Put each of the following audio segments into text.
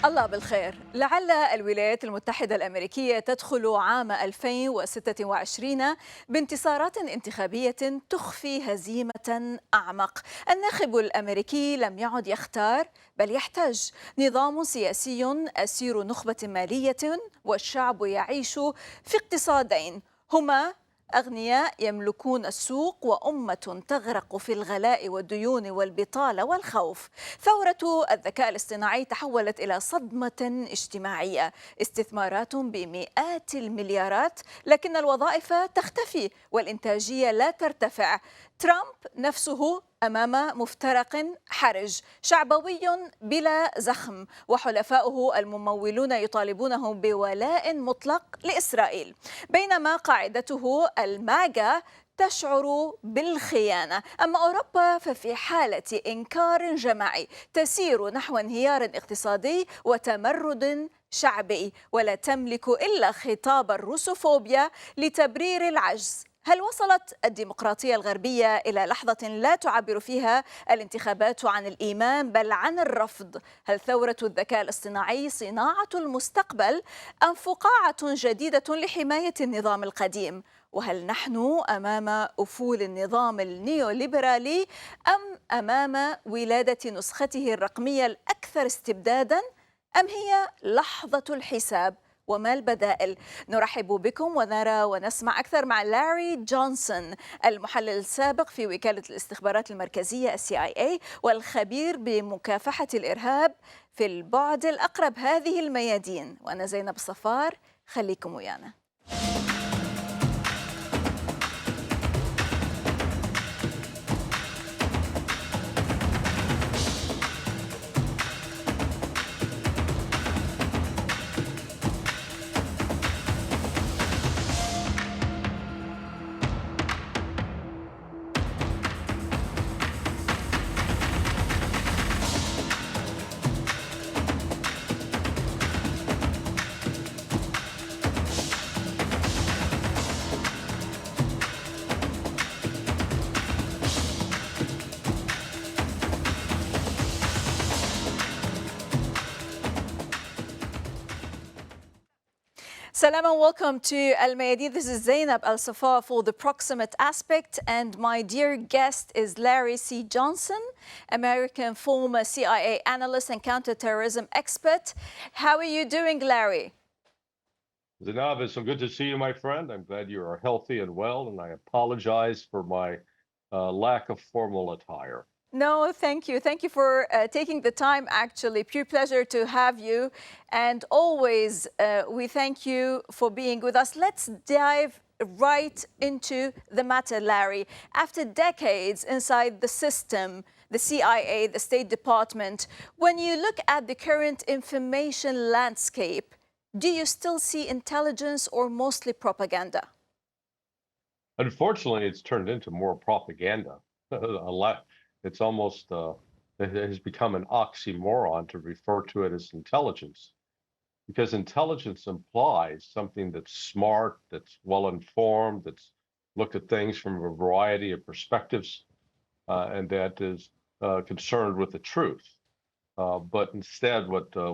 الله بالخير. لعل الولايات المتحدة الأمريكية تدخل عام 2026 بانتصارات انتخابية تخفي هزيمة أعمق. الناخب الأمريكي لم يعد يختار، بل يحتاج نظام سياسي أسير نخبة مالية، والشعب يعيش في اقتصادين هما أغنياء يملكون السوق وأمة تغرق في الغلاء والديون والبطالة والخوف. ثورة الذكاء الاصطناعي تحولت إلى صدمة اجتماعية، استثمارات بمئات المليارات، لكن الوظائف تختفي والإنتاجية لا ترتفع. ترامب نفسه أمام مفترق حرج شعبوي بلا زخم، وحلفاؤه الممولون يطالبونه بولاء مطلق لإسرائيل، بينما قاعدته الماجا تشعر بالخيانة. أما أوروبا ففي حالة إنكار جماعي تسير نحو انهيار اقتصادي وتمرد شعبي، ولا تملك إلا خطاب الروسوفوبيا لتبرير العجز. هل وصلت الديمقراطية الغربية إلى لحظة لا تعبر فيها الانتخابات عن الإيمان بل عن الرفض؟ هل ثورة الذكاء الاصطناعي صناعة المستقبل أم فقاعة جديدة لحماية النظام القديم؟ وهل نحن أمام أفول النظام النيوليبرالي أم أمام ولادة نسخته الرقمية الأكثر استبداداً؟ أم هي لحظة الحساب؟ وما البدائل؟ نرحب بكم ونرى ونسمع أكثر مع لاري جونسون، المحلل السابق في وكالة الاستخبارات المركزية CIA والخبير بمكافحة الإرهاب في البعد الأقرب. هذه الميادين، وأنا زينب صفار، خليكم ويانا. Salam and welcome to Al Mayadeen. This is Zainab Al Safa for the Proximate aspect, and my dear guest is Larry C. Johnson, American former CIA analyst and counterterrorism expert. How are you doing, Larry? Zainab, it's so good to see you, my friend. I'm glad you are healthy and well, and I apologize for my lack of formal attire. No, thank you. Thank you for taking the time, actually. Pure pleasure to have you. And always, we thank you for being with us. Let's dive right into the matter, Larry. After decades inside the system, the CIA, the State Department, when you look at the current information landscape, do you still see intelligence or mostly propaganda? Unfortunately, it's turned into more propaganda. A lot. It's almost it has become an oxymoron to refer to it as intelligence, because intelligence implies something that's smart, that's well informed, that's looked at things from a variety of perspectives, and that is concerned with the truth. But instead,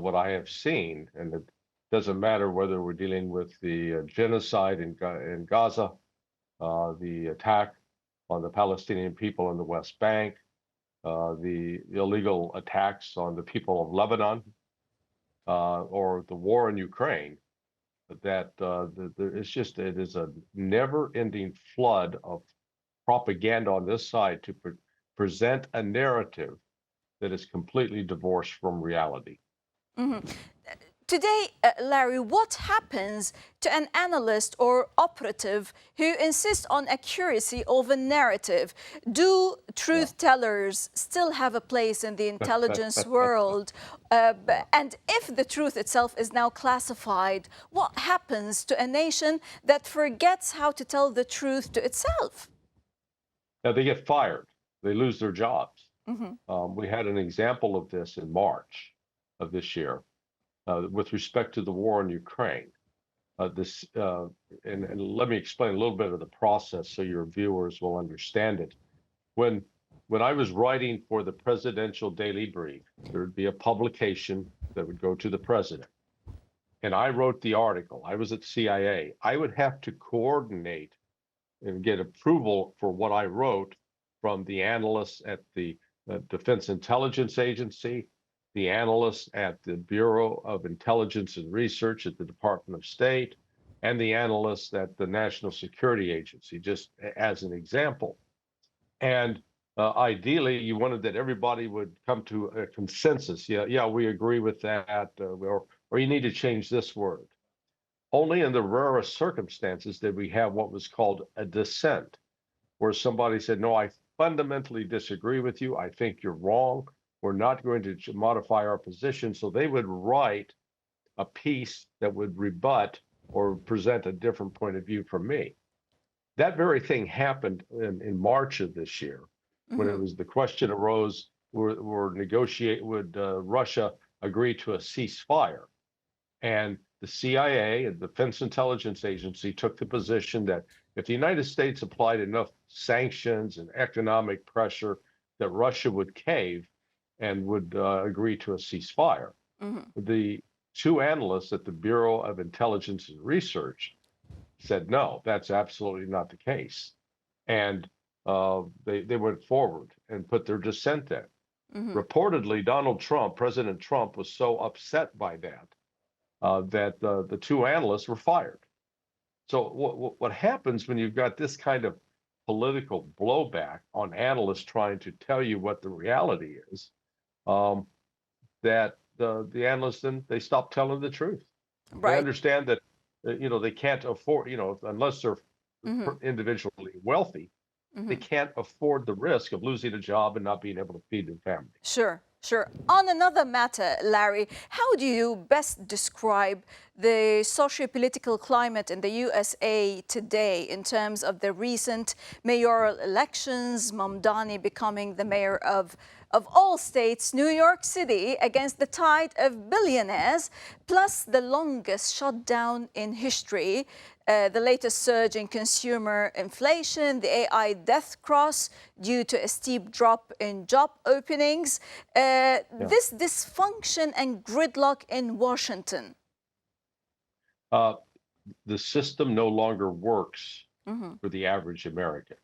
what I have seen, and it doesn't matter whether we're dealing with the genocide in Gaza, the attack on the Palestinian people in the West Bank, the illegal attacks on the people of Lebanon, or the war in Ukraine, that it is a never-ending flood of propaganda on this side to present a narrative that is completely divorced from reality. Mhm. Today, Larry, what happens to an analyst or operative who insists on accuracy over narrative? Do truth tellers still have a place in the intelligence world? And if the truth itself is now classified, what happens to a nation that forgets how to tell the truth to itself? Now they get fired. They lose their jobs. Mhm. We had an example of this in March of this year with respect to the war in Ukraine. And let me explain a little bit of the process so your viewers will understand it. When when I was writing for the presidential daily brief, there would be a publication that would go to the president. And I wrote the article. I was at CIA. I would have to coordinate and get approval for what I wrote from the analysts at the Defense Intelligence Agency, the analysts at the Bureau of Intelligence and Research at the Department of State, and the analysts at the National Security Agency, just as an example. And ideally, you wanted that everybody would come to a consensus. Yeah, we agree with that, or you need to change this word. Only in the rarest circumstances did we have what was called a dissent, where somebody said, no, I fundamentally disagree with you. I think you're wrong. We're not going to modify our position. So they would write a piece that would rebut or present a different point of view from me. That very thing happened in March of this year, when it was the question arose, would Russia agree to a ceasefire? And the CIA and the Defense Intelligence Agency took the position that if the United States applied enough sanctions and economic pressure, that Russia would cave and would agree to a ceasefire. The two analysts at the Bureau of Intelligence and Research said, no, that's absolutely not the case. And they went forward and put their dissent in. Reportedly, President Trump was so upset by that that the two analysts were fired. So what happens when you've got this kind of political blowback on analysts trying to tell you what the reality is, that the analysts then they stop telling the truth. They understand that they can't afford, unless they're individually wealthy, they can't afford the risk of losing a job and not being able to feed their family. Sure. On another matter, Larry, how do you best describe the socio-political climate in the USA today in terms of the recent mayoral elections, Mamdani becoming the mayor of all states, New York City, against the tide of billionaires, plus the longest shutdown in history, the latest surge in consumer inflation, the AI death cross due to a steep drop in job openings, this dysfunction and gridlock in Washington? The system no longer works for the average American.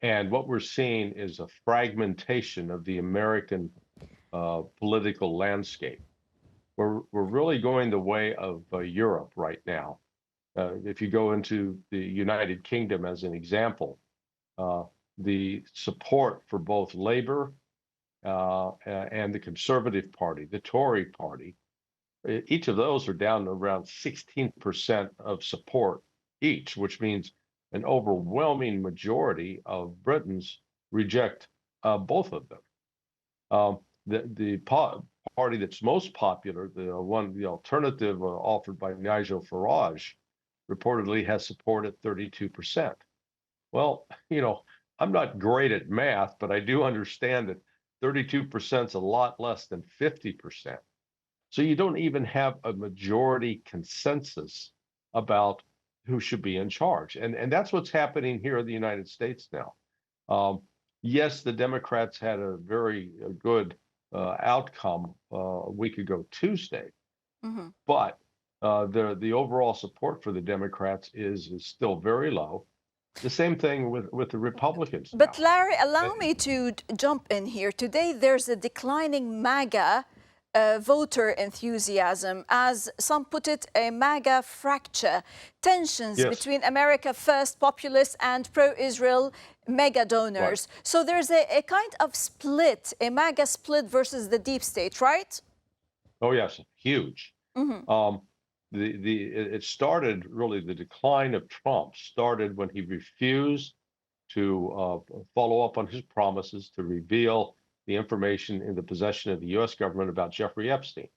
And what we're seeing is a fragmentation of the American political landscape. We're really going the way of Europe right now. If you go into the United Kingdom as an example, the support for both Labour and the Conservative Party, the Tory Party, each of those are down around 16% of support each, which means an overwhelming majority of Britons reject both of them. The party that's most popular, the alternative offered by Nigel Farage, reportedly has support at 32%. Well, I'm not great at math, but I do understand that 32% is a lot less than 50%. So you don't even have a majority consensus about who should be in charge. And that's what's happening here in the United States now. Yes, the Democrats had a very good outcome a week ago Tuesday, but the overall support for the Democrats is still very low. The same thing with the Republicans. But Larry, allow me to jump in here. Today, there's a declining MAGA voter enthusiasm, as some put it, a MAGA fracture, tensions between America First populists and pro-Israel mega donors. So there's a kind of split, a MAGA split versus the deep state, right? Oh, yes, huge. It started, really, the decline of Trump started when he refused to follow up on his promises to reveal the information in the possession of the U.S. government about Jeffrey Epstein.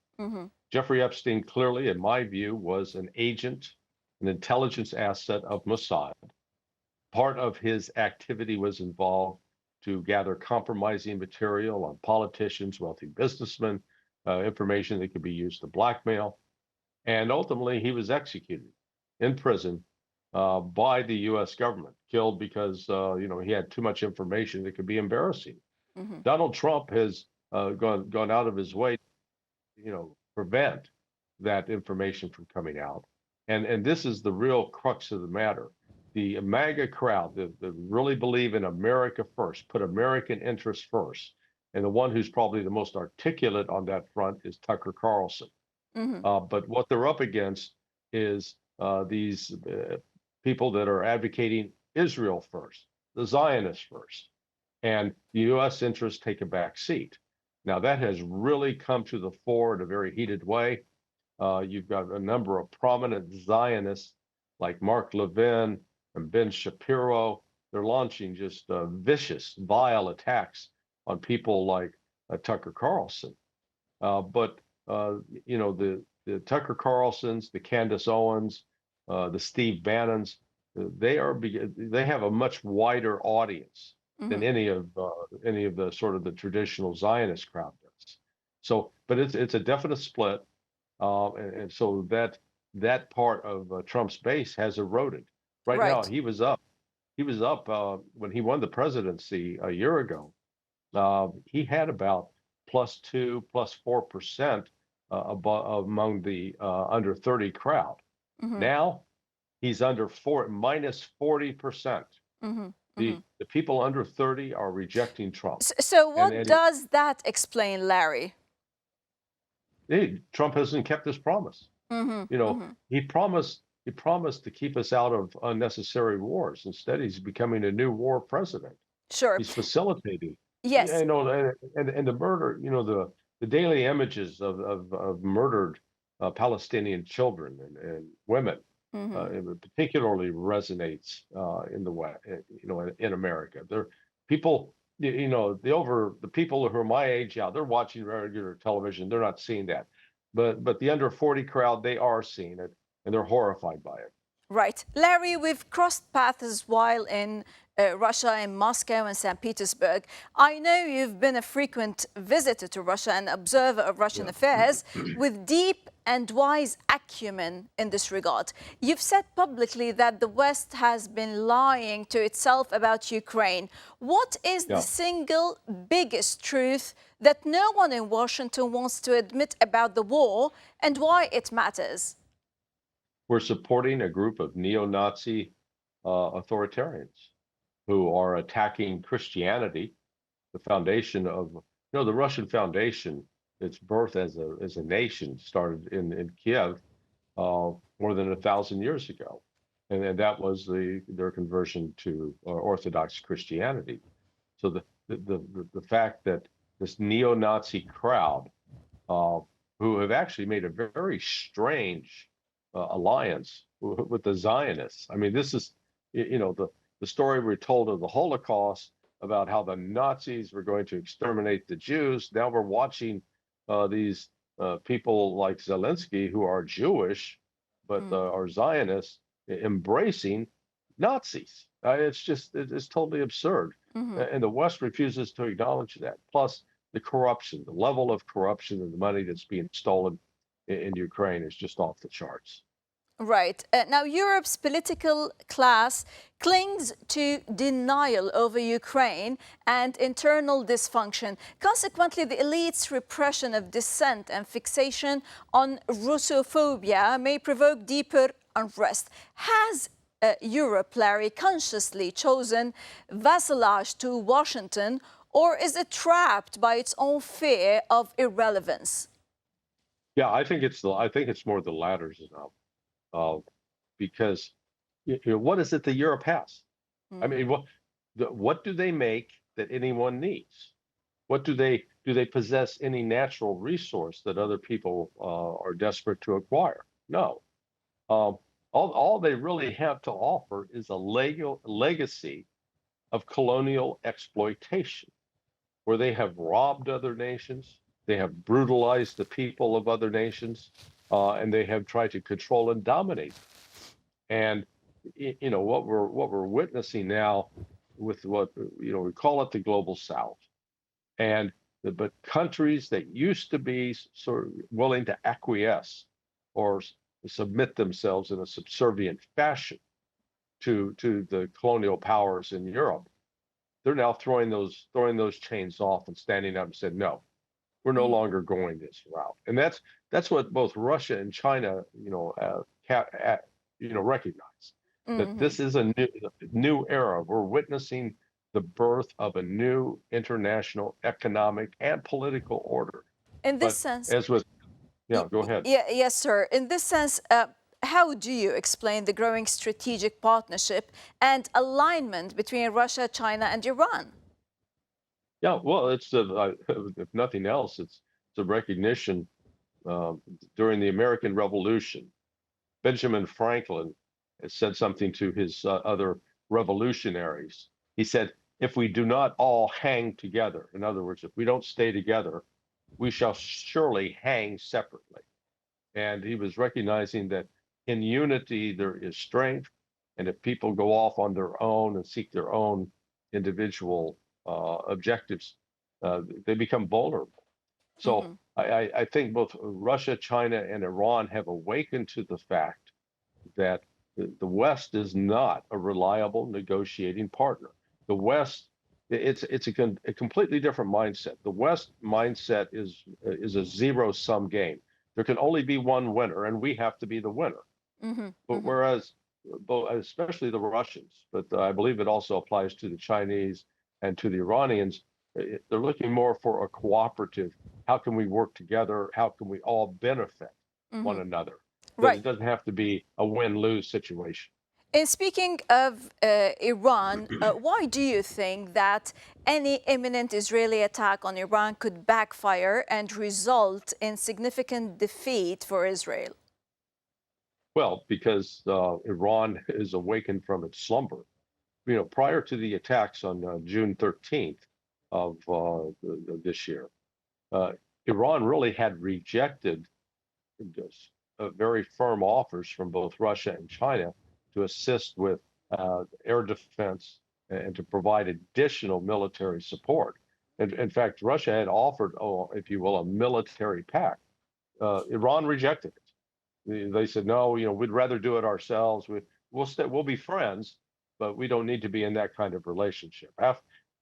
Jeffrey Epstein, clearly, in my view, was an agent, an intelligence asset of Mossad. Part of his activity was involved to gather compromising material on politicians, wealthy businessmen, information that could be used to blackmail. And ultimately, he was executed in prison by the U.S. government, killed because he had too much information that could be embarrassing. Mhm. Donald Trump has gone out of his way, prevent that information from coming out, and this is the real crux of the matter. The MAGA crowd that really believe in America first, put American interests first, and the one who's probably the most articulate on that front is Tucker Carlson. Mhm. But what they're up against is these people that are advocating Israel first, the Zionists first, and the U.S. interests take a back seat. Now, that has really come to the fore in a very heated way. You've got a number of prominent Zionists like Mark Levin and Ben Shapiro. They're launching just vicious, vile attacks on people like Tucker Carlson. But the Tucker Carlsons, the Candace Owens, the Steve Bannons, they have a much wider audience than Mhm. any of the sort of the traditional Zionist crowd does. So, but it's a definite split, and so that part of Trump's base has eroded. Right now, Right. he was up. He was up when he won the presidency a year ago. He had about +2, +4% among the under 30 crowd. Mhm. Now he's under -40%. Mhm. Mhm. The people under 30 are rejecting Trump, So and what does that explain, Larry? Trump hasn't kept his promise. Mhm. You know, Mhm. he promised to keep us out of unnecessary wars. Instead, he's becoming a new war president. Sure. He's facilitating. Yeah, Yes. and the murder, the daily images of murdered Palestinian children and women, Mhm. it particularly resonates in the West, in America. There, people, the people who are my age, yeah, they're watching regular television. They're not seeing that, but the under 40 crowd, they are seeing it, and they're horrified by it. Right. Larry, we've crossed paths while in Russia, in Moscow and St. Petersburg. I know you've been a frequent visitor to Russia and observer of Russian Yeah. affairs with deep and wise acumen in this regard. You've said publicly that the West has been lying to itself about Ukraine. What is the Yeah. single biggest truth that no one in Washington wants to admit about the war and why it matters? We're supporting a group of neo-Nazi authoritarians who are attacking Christianity, the foundation of, the Russian foundation. Its birth as a nation started in Kiev more than 1,000 years ago, and that was their conversion to Orthodox Christianity. So the fact that this neo-Nazi crowd, uh, who have actually made a very strange alliance with the Zionists. I mean, this is, the story we're told of the Holocaust about how the Nazis were going to exterminate the Jews. Now we're watching these people like Zelensky, who are Jewish, but Mm. are Zionists, embracing Nazis. It's totally absurd. Mhm. And the West refuses to acknowledge that. Plus, the corruption, the level of corruption and the money that's being stolen in Ukraine is just off the charts. Right. Now, Europe's political class clings to denial over Ukraine and internal dysfunction. Consequently, the elite's repression of dissent and fixation on Russophobia may provoke deeper unrest. Has Europe, Larry, consciously chosen vassalage to Washington, or is it trapped by its own fear of irrelevance? Yeah, I think it's more the latter, now, because what is it that Europe has? I Mm. mean, what do they make that anyone needs? What do they possess any natural resource that other people are desperate to acquire? No. Um, all they really have to offer is a legacy of colonial exploitation, where they have robbed other nations, they have brutalized the people of other nations, and they have tried to control and dominate. And what we're witnessing now with what we call it the global South, and but countries that used to be sort of willing to acquiesce or submit themselves in a subservient fashion to the colonial powers in Europe. They're now throwing those chains off and standing up and said, no, we're no longer going this route. And that's what both Russia and China, recognize that this is a new era. We're witnessing the birth of a new international economic and political order. In this But sense, as with, yeah, go ahead. yes, sir. In this sense, how do you explain the growing strategic partnership and alignment between Russia, China, and Iran? Yeah, well, if nothing else, it's a recognition. During the American Revolution, Benjamin Franklin said something to his other revolutionaries. He said, if we do not all hang together, in other words, if we don't stay together, we shall surely hang separately. And he was recognizing that in unity there is strength, and if people go off on their own and seek their own individual objectives, they become vulnerable. So I think both Russia, China, and Iran have awakened to the fact that the West is not a reliable negotiating partner. The West, it's a completely different mindset. The West mindset is a zero-sum game. There can only be one winner, and we have to be the winner. But whereas, especially the Russians, but I believe it also applies to the Chinese and to the Iranians, they're looking more for a cooperative. How can we work together? How can we all benefit one another? Right. It doesn't have to be a win-lose situation. And speaking of Iran, why do you think that any imminent Israeli attack on Iran could backfire and result in significant defeat for Israel? Well, because Iran is awakened from its slumber. Prior to the attacks on June 13th of this year, Iran really had rejected very firm offers from both Russia and China to assist with air defense and to provide additional military support. And in fact, Russia had offered, if you will, a military pact. Iran rejected it. They said, no, we'd rather do it ourselves. We'll be friends, but we don't need to be in that kind of relationship.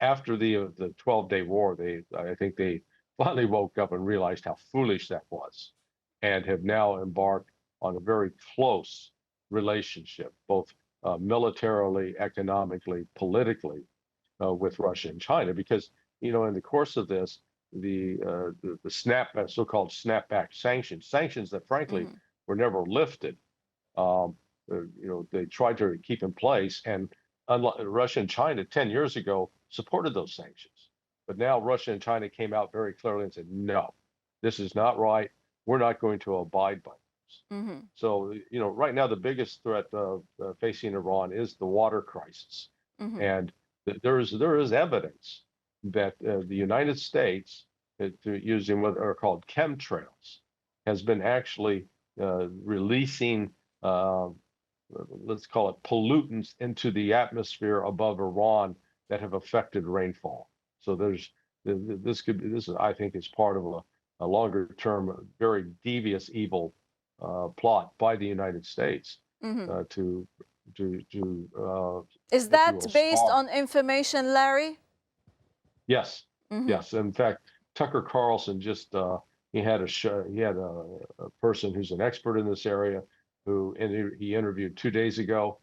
After the 12-day war, I think they finally woke up and realized how foolish that was, and have now embarked on a very close relationship, both militarily, economically, politically, with Russia and China. Because in the course of this, the so-called snapback sanctions that frankly were never lifted, they tried to keep in place, and Russia and China 10 years ago supported those sanctions. But now Russia and China came out very clearly and said, no, this is not right. We're not going to abide by this. So, right now the biggest threat facing Iran is the water crisis. And there is evidence that the United States, using what are called chemtrails, has been actually releasing, let's call it pollutants, into the atmosphere above Iran that have affected rainfall. So this I think is part of a longer term, very devious, evil plot by the United States to is that based on information, Larry? Yes, yes. In fact, Tucker Carlson just he had a person who's an expert in this area who he interviewed 2 days ago.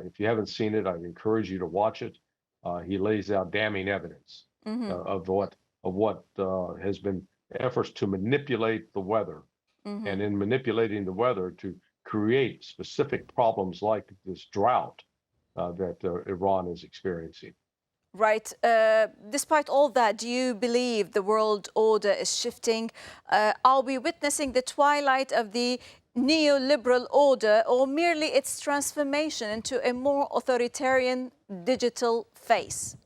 If you haven't seen it, I'd encourage you to watch it. He lays out damning evidence of what has been efforts to manipulate the weather, and in manipulating the weather to create specific problems like this drought that Iran is experiencing. Right. Despite all that, do you believe the world order is shifting? Are we witnessing the twilight of the neoliberal order, or merely its transformation into a more authoritarian digital face?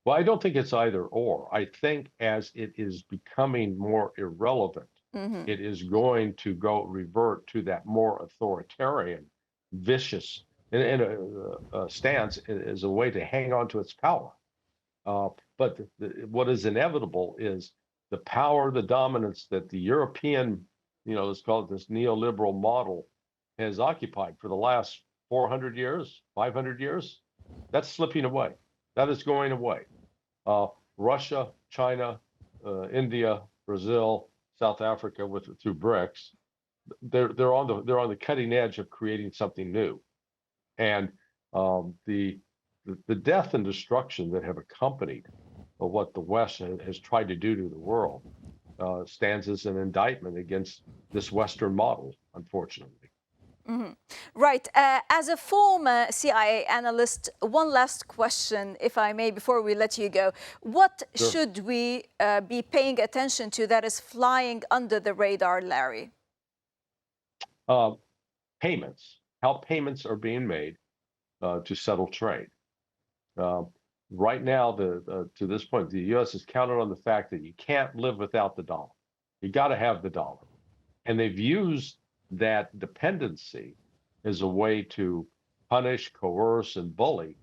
Well, I don't think it's either or. I think as it is becoming more irrelevant, it is going to revert to that more authoritarian, vicious stance as a way to hang on to its power. But what is inevitable is the power, the dominance that the European, let's call it this neoliberal model, has occupied for the last 400 years, 500 years, that's slipping away. That is going away. Russia, China, India, Brazil, South Africa through BRICS, they're on the cutting edge of creating something new. And the death and destruction that have accompanied what the West has tried to do to the world stands as an indictment against this Western model, unfortunately. Mm-hmm. Right. As a former CIA analyst, one last question, if I may, before we let you go. What Sure. should we be paying attention to that is flying under the radar, Larry? Payments, how payments are being made to settle trade. Right now, to this point, the U.S. has counted on the fact that you can't live without the dollar. You got to have the dollar. And they've used that dependency as a way to punish, coerce, and bully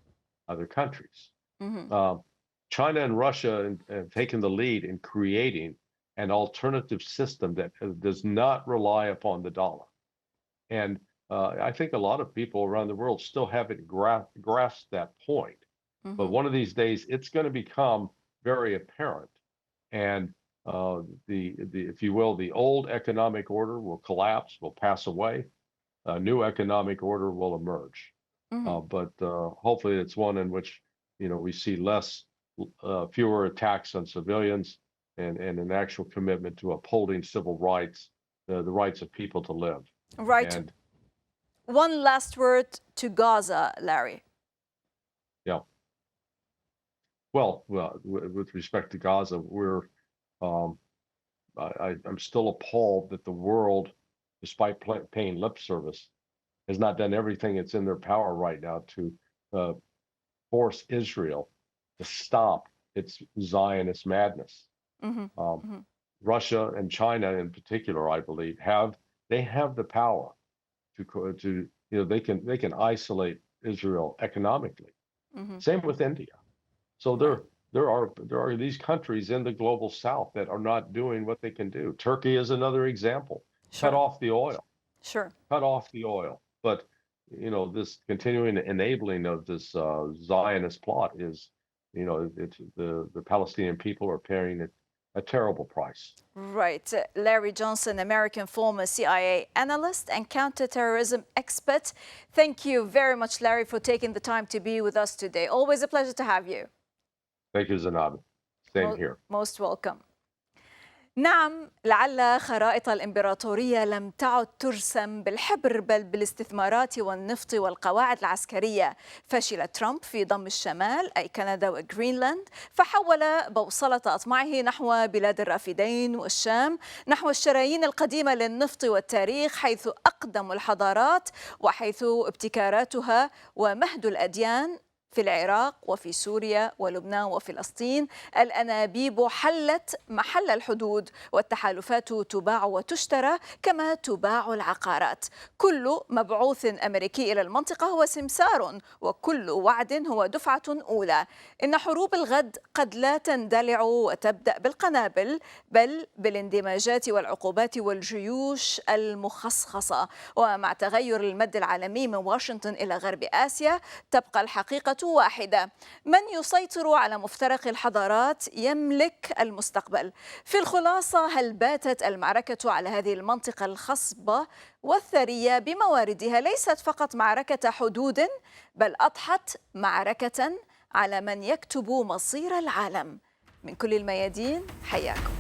other countries. Mm-hmm. China and Russia have taken the lead in creating an alternative system that does not rely upon the dollar. And I think a lot of people around the world still haven't grasped that point. Mm-hmm. But one of these days, it's going to become very apparent. And if you will, the old economic order will collapse, will pass away. A new economic order will emerge. Mm-hmm. But hopefully it's one in which, we see fewer attacks on civilians and an actual commitment to upholding civil rights, the rights of people to live. Right. And, one last word to Gaza, Larry. yeah. Well, with respect to Gaza, I'm still appalled that the world, despite paying lip service, has not done everything that's in their power right now to force Israel to stop its Zionist madness. Mm-hmm. Mm-hmm. Russia and China, in particular, I believe, have the power to they can isolate Israel economically. Mm-hmm. Same with India. So there are these countries in the global south that are not doing what they can do. Turkey is another example. Sure. Cut off the oil. Sure. Cut off the oil. But this continuing enabling of this Zionist plot is, it's the Palestinian people are paying a terrible price. Right. Larry Johnson, American former CIA analyst and counterterrorism expert. Thank you very much, Larry, for taking the time to be with us today. Always a pleasure to have you. Thank you, Zanab. Same here. Most welcome. نعم، لعل خرائط الإمبراطورية لم تعد ترسم بالحبر بل بالاستثمارات والنفط والقواعد العسكرية. فشل ترامب في ضم الشمال أي كندا وغرينلاند، فحول بوصلة أطماعه نحو بلاد الرافدين والشام، نحو الشرايين القديمة للنفط والتاريخ، حيث أقدم الحضارات وحيث ابتكاراتها ومهد الأديان في العراق وفي سوريا ولبنان وفلسطين. الأنابيب حلت محل الحدود والتحالفات تباع وتشترى كما تباع العقارات. كل مبعوث أمريكي إلى المنطقة هو سمسار، وكل وعد هو دفعة أولى. إن حروب الغد قد لا تندلع وتبدأ بالقنابل بل بالاندماجات والعقوبات والجيوش المخصخصة. ومع تغير المد العالمي من واشنطن إلى غرب آسيا تبقى الحقيقة واحدة: من يسيطر على مفترق الحضارات يملك المستقبل. في الخلاصة، هل باتت المعركة على هذه المنطقة الخصبة والثرية بمواردها ليست فقط معركة حدود، بل أضحت معركة على من يكتب مصير العالم. من كل الميادين، حياكم.